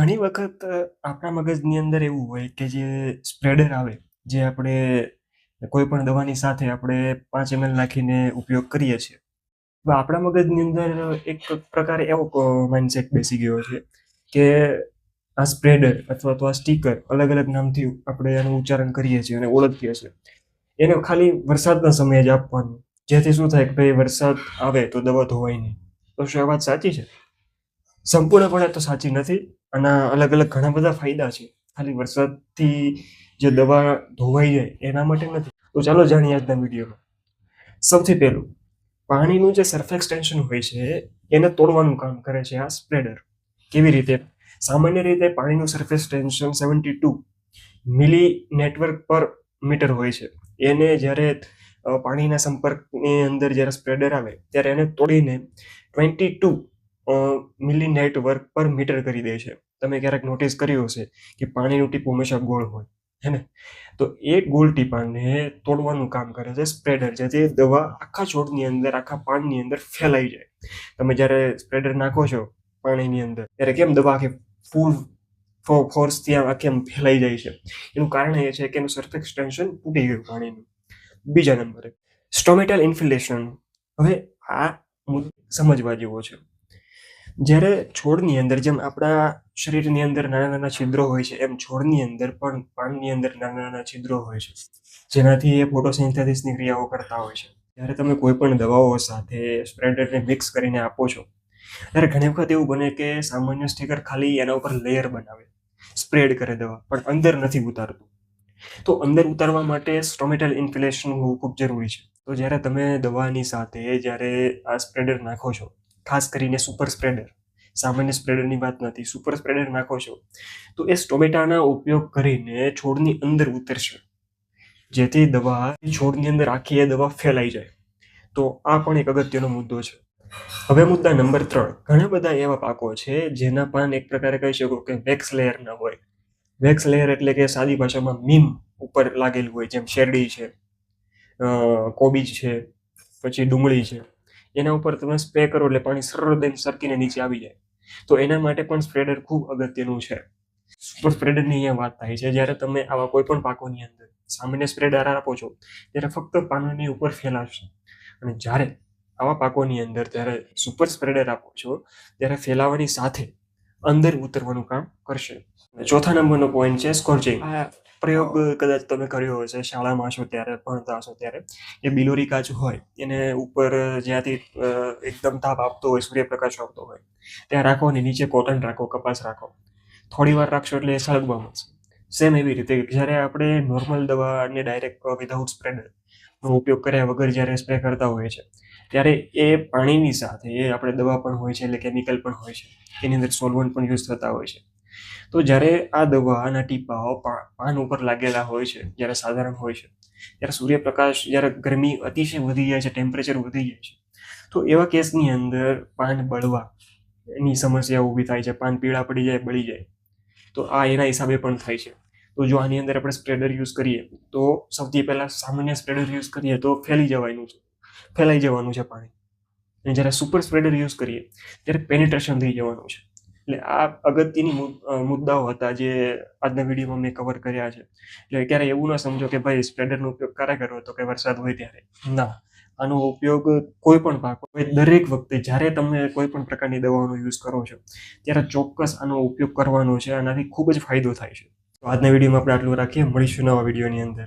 ઘણી વખત આપણા મગજની અંદર એવું હોય કે જે સ્પ્રેડર આવે, જે આપણે કોઈ પણ દવાની સાથે આપણે 5 ml નાખીને ઉપયોગ કરીએ છીએ. તો આપણા મગજની અંદર એક પ્રકારે એવો માઇન્ડસેટ બેસી ગયો છે કે આ સ્પ્રેડર અથવા તો આ સ્ટીકર અલગ-અલગ નામથી આપણે એનું ઉચ્ચારણ કરીએ છીએ અને ઓળખીએ છીએ. એને ખાલી વરસાદના સમયે જ આપવાનું. જેથી શું થાય કે ભાઈ વરસાદ આવે તો દવા ધોવાય નહીં. તો શું આ વાત સાચી છે? સંપૂર્ણપણે તો સાચી નથી. આના અલગ-અલગ ઘણા બધા ફાયદા છે. ખાલી વરસાદથી જે દવા ધોવાઈ જાય એના માટે નથી. તો ચાલો જાણીએ આજના વિડીયોમાં. સૌથી પહેલું, પાણીનું જે સરફેસ ટેન્શન હોય છે એને તોડવાનું કામ કરે છે આ સ્પ્રેડર. કેવી રીતે? સામાન્ય રીતે પાણીનું સરફેસ ટેન્શન 72 મિલી નેટવર્ક પર મીટર હોય છે. એને જ્યારે પાણીના સંપર્કની અંદર જ્યારે સ્પ્રેડર આવે ત્યારે એને તોડીને 22 મિલી નેટવર્ક પર મીટર કરી દે છે. તમે ક્યારેક નોટિસ કર્યું હશે કે પાણીનું ટીપું હંમેશા ગોળ હોય, હે ને? તો એ ગોળ ટીપાને તોડવાનું કામ કરે છે સ્પ્રેડર, જેથી દવા આખા છોડની અંદર, આખા પાનની અંદર ફેલાઈ જાય. તમે જ્યારે સ્પ્રેડર નાખો છો પાણીની અંદર ત્યારે કેમ દવા આખી ફૂલ ફોર્સથી આખી આમ ફેલાઈ જાય છે? એનું કારણ એ છે કે એનું સરફેસ ટેન્શન તૂટી ગયું પાણીનું. બીજા નંબરે, સ્ટોમેટલ ઇન્ફિલેશન. હવે આ સમજવા જેવો છે. જ્યારે છોડની અંદર, જેમ આપણા શરીરની અંદર નાના-નાના છિદ્રો હોય છે, એમ છોડની અંદર પણ પાનની અંદર નાના-નાના છિદ્રો હોય છે, જેનાથી એ ફોટોસિન્થેસિસની ક્રિયાઓ કરતા હોય છે. જ્યારે તમે કોઈ પણ દવાઓ સાથે સ્પ્રેડરને મિક્સ કરીને આપો છો, ત્યારે ઘણી વખત એવું બને કે સામાન્ય સ્ટીકર ખાલી એના ઉપર લેયર બનાવે, સ્પ્રેડ કરે દવા, પણ અંદર નથી ઉતારતું. તો અંદર ઉતારવા માટે સ્ટોમેટલ ઇન્ફિલેશન હોવું ખૂબ જરૂરી છે. તો જ્યારે તમે દવાની સાથે જ્યારે આ સ્પ્રેડર નાખો છો, ખાસ કરીને સુપર સ્પ્રેડર, સામાન્ય સ્પ્રેડરની વાત નથી, સુપર સ્પ્રેડર નાખો છો, તો એ સ્ટોમેટાના ઉપયોગ કરીને છોડની અંદર ઉતરશે, જેથી દવા છોડની અંદર આખી એ દવા ફેલાઈ જાય. તો આ પણ એક અગત્યનો મુદ્દો છે. હવે મુદ્દા નંબર 3. ઘણા બધા એવા પાકો છે જેના પાન એક પ્રકારે કહી શકો કે વેક્સ લેયરના હોય. વેક્સ લેયર એટલે કે સાદી ભાષામાં મીમ ઉપર લાગેલું હોય, જેમ શેરડી છે, કોબીજ છે, પછી ડુંગળી છે. એના ઉપર તમે સ્પ્રે કરો એટલે પાણી સરળ સરકીને નીચે આવી જાય. તો એના માટે પણ સ્પ્રેડર ખૂબ અગત્યનું છે. સુપર સ્પ્રેડરની અહીંયા વાત થાય છે જ્યારે તમે આવા કોઈ પણ પાકોની અંદર સામાન્ય સ્પ્રેડર આપો છો ત્યારે ફક્ત પાનની ઉપર ફેલાવશે, અને જ્યારે આવા પાકોની અંદર ત્યારે સુપર સ્પ્રેડર આપો છો ત્યારે ફેલાવાની સાથે અંદર ઉતરવાનું કામ કરશે. ચોથા નંબરનો પોઈન્ટ છે સ્કોર્ચિંગ. આ પ્રયોગ કદાચ તમે કર્યો હશે શાળામાં છો ત્યારે, ભણતા હશો ત્યારે. એ બિલોરી કાચ હોય એને ઉપર જ્યાંથી એકદમ તાપ આપતો હોય, સૂર્યપ્રકાશ આવતો હોય ત્યાં રાખો, અને નીચે કોટન રાખો, કપાસ રાખો. થોડી વાર રાખશો એટલે એ સળગવા મળશે. સેમ એવી રીતે જ્યારે આપણે નોર્મલ દવાને ડાયરેક્ટ વિધાઉટ સ્પ્રેડરનો ઉપયોગ કર્યા વગર જ્યારે સ્પ્રે કરતા હોઈએ છીએ ત્યારે એ પાણીની સાથે એ આપણે દવા પણ હોય છે, એટલે કેમિકલ પણ હોય છે, એની અંદર સોલ્વન્ટ પણ યુઝ થતા હોય છે. તો જ્યારે આ દવાના ટીપાઓ પાન ઉપર લાગેલા હોય છે, જ્યારે સાધારણ હોય છે, ત્યારે સૂર્યપ્રકાશ, જ્યારે ગરમી અતિશય વધી જાય છે, ટેમ્પરેચર વધી જાય છે, તો એવા કેસની અંદર પાન બળવા એની સમસ્યા ઊભી થાય છે. પાન પીળા પડી જાય, બળી જાય. તો આ એના હિસાબે પણ થાય છે. તો જો આની અંદર આપણે સ્પ્રેડર યુઝ કરીએ તો સૌથી પહેલાં સામાન્ય સ્પ્રેડર યુઝ કરીએ તો ફેલાઈ જવાનું છે પાણી. અને જ્યારે સુપર સ્પ્રેડર યુઝ કરીએ ત્યારે પેનિટ્રેશન થઈ જવાનું છે. એટલે આ અગત્યની મુદ્દાઓ હતા જે આજના વિડીયોમાં મેં કવર કર્યા છે. એટલે ક્યારેય એવું ના સમજો કે ભાઈ સ્પ્રેડરનો ઉપયોગ ક્યારે કરવો તો કે વરસાદ હોય ત્યારે. ના, આનો ઉપયોગ કોઈ પણ પાક હોય, દરેક વખતે જ્યારે તમે કોઈ પણ પ્રકારની દવાઓનો યુઝ કરો છો ત્યારે ચોક્કસ આનો ઉપયોગ કરવાનો છે. આનાથી ખૂબ જ ફાયદો થાય છે. તો આજના વિડીયોમાં આપણે આટલું રાખીએ. મળીશું નવા વિડીયોની અંદર.